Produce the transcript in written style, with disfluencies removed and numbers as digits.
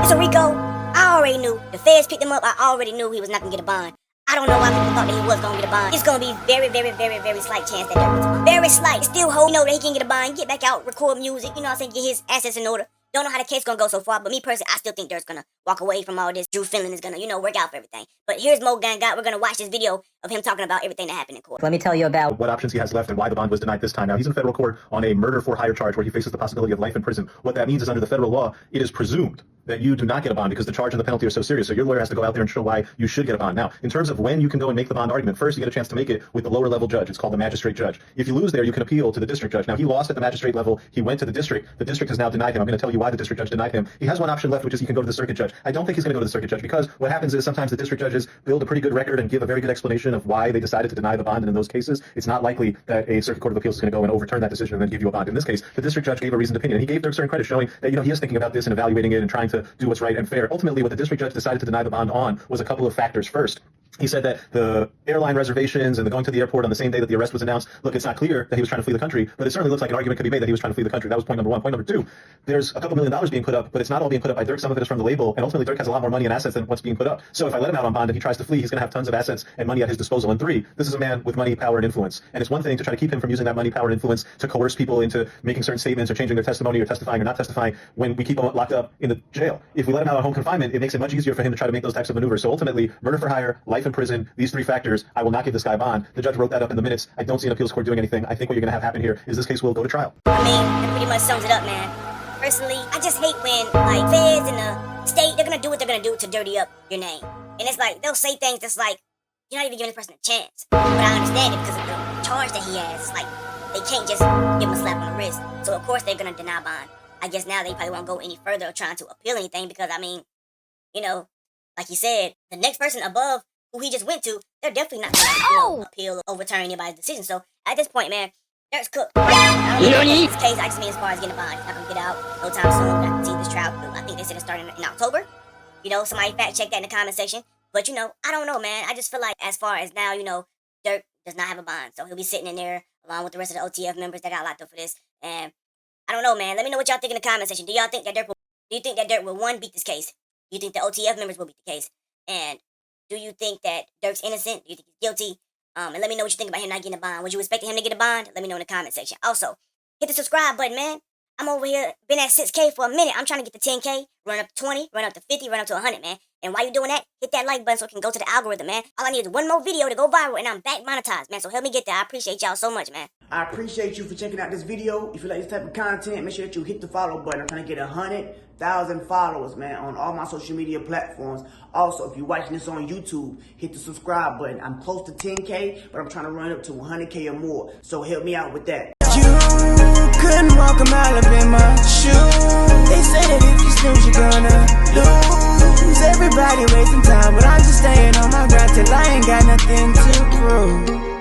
So Rico, I already knew. The feds picked him up. I already knew he was not gonna get a bond. I don't know why people thought that he was gonna get a bond. It's gonna be very, very, very, very slight chance that Durk gets a bond. Very slight. Still hope, that he can get a bond, get back out, record music, you know what I'm saying, get his assets in order. Don't know how the case gonna go so far, but me personally, I still think Durk's gonna walk away from all this. Drew Finland is gonna, work out for everything. But here's Mo Gang God. We're gonna watch this video of him talking about everything that happened in court. Let me tell you about what options he has left and why the bond was denied this time. Now, he's in federal court on a murder for hire charge where he faces the possibility of life in prison. What that means is under the federal law, it is presumed that you do not get a bond because the charge and the penalty are so serious. So your lawyer has to go out there and show why you should get a bond. Now, in terms of when you can go and make the bond argument, first you get a chance to make it with the lower level judge. It's called the magistrate judge. If you lose there, you can appeal to the district judge. Now, he lost at the magistrate level. He went to the district. The district has now denied him. I'm going to tell you why the district judge denied him. He has one option left, which is he can go to the circuit judge. I don't think he's going to go to the circuit judge because what happens is sometimes the district judges build a pretty good record and give a very good explanation of why they decided to deny the bond. And in those cases, it's not likely that a circuit court of appeals is going to go and overturn that decision and then give you a bond. In this case, the district judge gave a reasoned opinion, and he gave Durk certain credit showing that, he is thinking about this and evaluating it and trying to do what's right and fair. Ultimately, what the district judge decided to deny the bond on was a couple of factors. First, he said that the airline reservations and the going to the airport on the same day that the arrest was announced, look, it's not clear that he was trying to flee the country, but it certainly looks like an argument could be made that he was trying to flee the country. That was point number one. Point number two, there's a couple $1 million being put up, but it's not all being put up by Durk. Some of it is from the label, and ultimately Durk has a lot more money and assets than what's being put up. So if I let him out on bond and he tries to flee, he's going to have tons of assets and money at his disposal. And three, this is a man with money, power, and influence. And it's one thing to try to keep him from using that money, power, and influence to coerce people into making certain statements or changing their testimony or testifying or not testifying when we keep him locked up in the jail. If we let him out on home confinement, it makes it much easier for him to try to make those types of maneuvers. So ultimately, murder for hire, life in prison, these three factors, I will not give this guy a bond. The judge wrote that up in the minutes. I don't see an appeals court doing anything. I think what you're going to have happen here is this case will go to trial. I mean, that pretty much sums it up, man. Personally, I just hate when, feds in the state, they're going to do what they're going to do to dirty up your name. And it's like, they'll say things that's like, you're not even giving this person a chance. But I understand it because of the charge that he has. It's like, they can't just give him a slap on the wrist. So, of course, they're going to deny bond. I guess now they probably won't go any further trying to appeal anything because, like you said, the next person above who he just went to, they're definitely not going to appeal or overturn anybody's decision. So at this point, man, Durk's cooked. I don't know this case. I just mean as far as getting a bond, he's not going to get out no time soon. We're going to see this trial. I think they said it's starting in October. Somebody fact check that in the comment section. But I don't know, man. I just feel like as far as now, Durk does not have a bond, so he'll be sitting in there along with the rest of the OTF members that got locked up for this. And I don't know, man. Let me know what y'all think in the comment section. Do y'all think that Durk will one, beat this case? Do you think the OTF members will beat the case? And do you think that Durk's innocent? Do you think he's guilty? And let me know what you think about him not getting a bond. Would you expect him to get a bond? Let me know in the comment section. Also, hit the subscribe button, man. I'm over here, been at 6K for a minute. I'm trying to get to 10K, run up to 20, run up to 50, run up to 100, man. And while you're doing that, hit that like button so it can go to the algorithm, man. All I need is one more video to go viral, and I'm back monetized, man. So help me get there. I appreciate y'all so much, man. I appreciate you for checking out this video. If you like this type of content, make sure that you hit the follow button. I'm trying to get 100,000 followers, man, on all my social media platforms. Also, if you're watching this on YouTube, hit the subscribe button. I'm close to 10K, but I'm trying to run up to 100K or more. So help me out with that. You couldn't walk a mile up in my shoes. They say that if you snooze, you're gonna lose. Everybody wasting time, but I'm just staying on my grind till I ain't got nothing to prove.